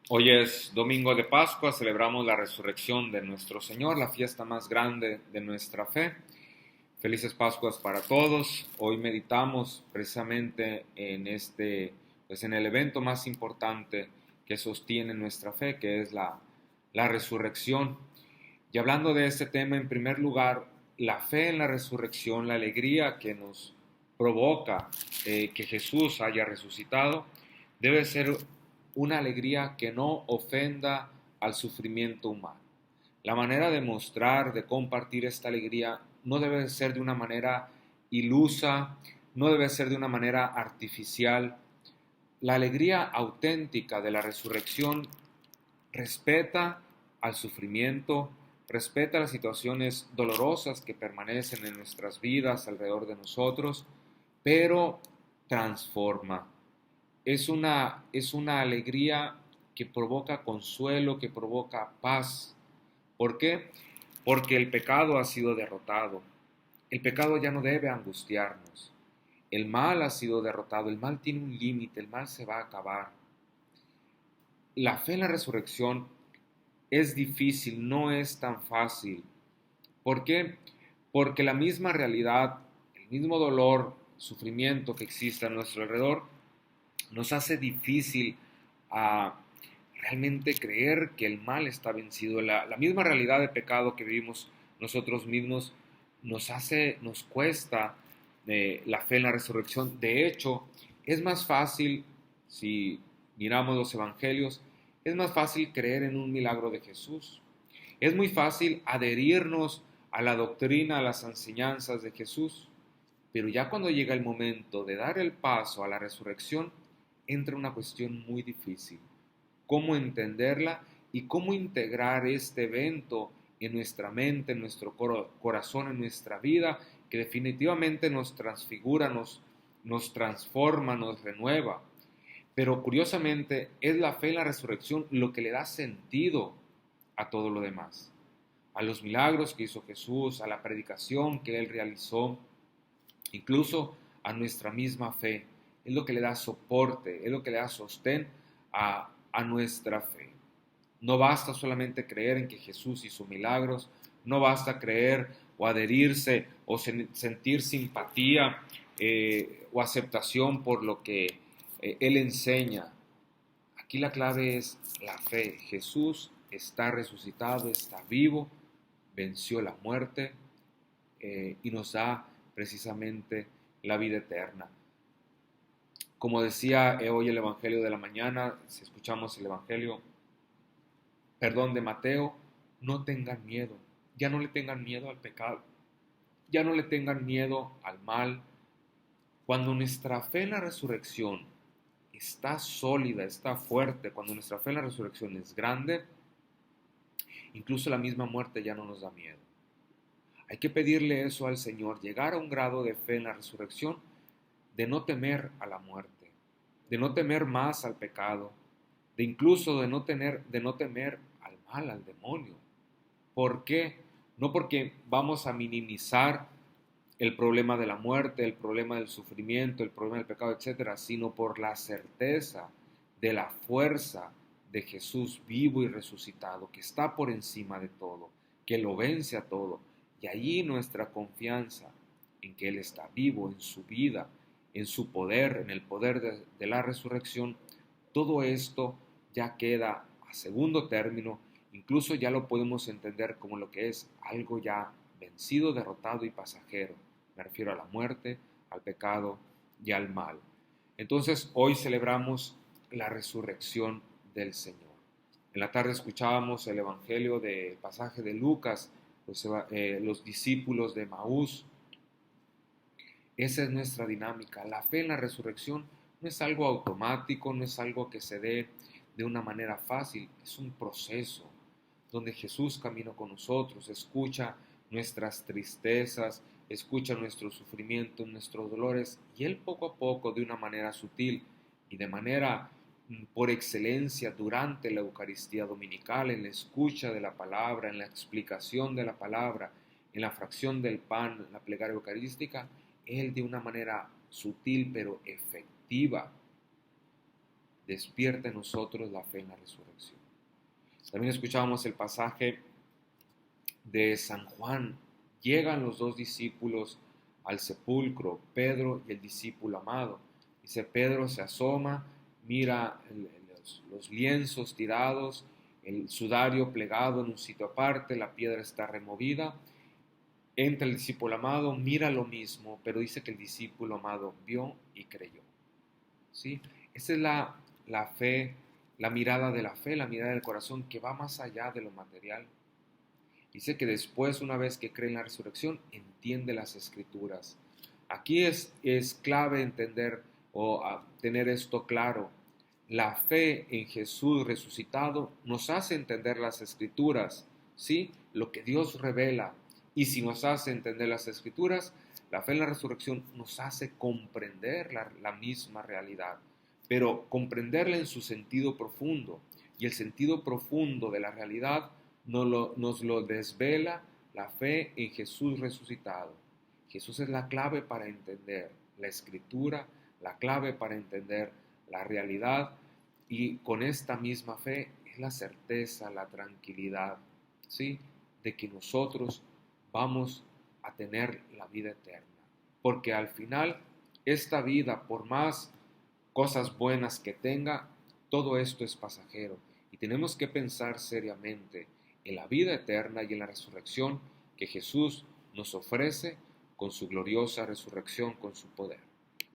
Hoy es domingo de Pascua, celebramos la resurrección de nuestro Señor, la fiesta más grande de nuestra fe. Felices Pascuas para todos. Hoy meditamos precisamente en el evento más importante que sostiene nuestra fe, que es la resurrección. Y hablando de este tema, en primer lugar, la fe en la resurrección, la alegría que nos provoca que Jesús haya resucitado, debe ser una alegría que no ofenda al sufrimiento humano. La manera de mostrar, de compartir esta alegría, no debe ser de una manera ilusa, no debe ser de una manera artificial. La alegría auténtica de la resurrección respeta al sufrimiento, respeta las situaciones dolorosas que permanecen en nuestras vidas alrededor de nosotros, pero transforma. Es una alegría que provoca consuelo, que provoca paz. ¿Por qué? Porque el pecado ha sido derrotado. El pecado ya no debe angustiarnos. El mal ha sido derrotado. El mal tiene un límite. El mal se va a acabar. La fe en la resurrección es difícil, no es tan fácil. ¿Por qué? Porque la misma realidad, el mismo dolor, sufrimiento que existe a nuestro alrededor, nos hace difícil a realmente creer que el mal está vencido. La misma realidad de pecado que vivimos nosotros mismos nos cuesta la fe en la resurrección. De hecho, es más fácil, si miramos los evangelios, es más fácil creer en un milagro de Jesús. Es muy fácil adherirnos a la doctrina, a las enseñanzas de Jesús, pero ya cuando llega el momento de dar el paso a la resurrección, entra una cuestión muy difícil. ¿Cómo entenderla y cómo integrar este evento en nuestra mente, en nuestro corazón, en nuestra vida, que definitivamente nos transfigura, nos transforma, nos renueva? Pero curiosamente es la fe en la resurrección lo que le da sentido a todo lo demás, a los milagros que hizo Jesús, a la predicación que él realizó, incluso a nuestra misma fe. Es lo que le da soporte, es lo que le da sostén a nuestra fe. No basta solamente creer en que Jesús hizo milagros, no basta creer o adherirse o sentir simpatía o aceptación por lo que Él enseña. Aquí la clave es la fe. Jesús está resucitado, está vivo, venció la muerte y nos da precisamente la vida eterna. Como decía hoy el Evangelio de la mañana, si escuchamos el Evangelio, perdón, de Mateo, no tengan miedo, ya no le tengan miedo al pecado, ya no le tengan miedo al mal. Cuando nuestra fe en la resurrección está sólida, está fuerte, cuando nuestra fe en la resurrección es grande, incluso la misma muerte ya no nos da miedo. Hay que pedirle eso al Señor, llegar a un grado de fe en la resurrección, de no temer a la muerte, de no temer más al pecado, de incluso de no temer al mal, al demonio. ¿Por qué? No porque vamos a minimizar el problema de la muerte, el problema del sufrimiento, el problema del pecado, etcétera, sino por la certeza de la fuerza de Jesús vivo y resucitado, que está por encima de todo, que lo vence a todo. Y allí nuestra confianza en que Él está vivo, en su vida, en su poder, en el poder de la resurrección, todo esto ya queda a segundo término, incluso ya lo podemos entender como lo que es algo ya vencido, derrotado y pasajero. Me refiero a la muerte, al pecado y al mal. Entonces hoy celebramos la resurrección del Señor. En la tarde escuchábamos el Evangelio del pasaje de Lucas, los discípulos de Maús. Esa es nuestra dinámica. La fe en la resurrección no es algo automático, no es algo que se dé de una manera fácil, es un proceso donde Jesús camina con nosotros, escucha nuestras tristezas, escucha nuestro sufrimiento, nuestros dolores, y Él poco a poco, de una manera sutil y de manera por excelencia durante la Eucaristía Dominical, en la escucha de la palabra, en la explicación de la palabra, en la fracción del pan, en la plegaria eucarística, Él de una manera sutil pero efectiva despierta en nosotros la fe en la resurrección. También escuchábamos el pasaje de San Juan. Llegan los dos discípulos al sepulcro, Pedro y el discípulo amado. Dice, Pedro se asoma, mira los lienzos tirados, el sudario plegado en un sitio aparte, la piedra está removida. Entra el discípulo amado, mira lo mismo, pero dice que el discípulo amado vio y creyó. ¿Sí? Esa es la fe, la mirada de la fe, la mirada del corazón que va más allá de lo material. Dice que después, una vez que cree en la resurrección, entiende las escrituras. Aquí es clave entender o tener esto claro. La fe en Jesús resucitado nos hace entender las escrituras, ¿sí? Lo que Dios revela. Y si nos hace entender las escrituras, la fe en la resurrección nos hace comprender la misma realidad, pero comprenderla en su sentido profundo. Y el sentido profundo de la realidad nos lo desvela la fe en Jesús resucitado. Jesús es la clave para entender la escritura, la clave para entender la realidad, y con esta misma fe es la certeza, la tranquilidad, ¿sí? De que nosotros vamos a tener la vida eterna. Porque al final, esta vida, por más cosas buenas que tenga, todo esto es pasajero. Y tenemos que pensar seriamente en la vida eterna y en la resurrección que Jesús nos ofrece con su gloriosa resurrección, con su poder.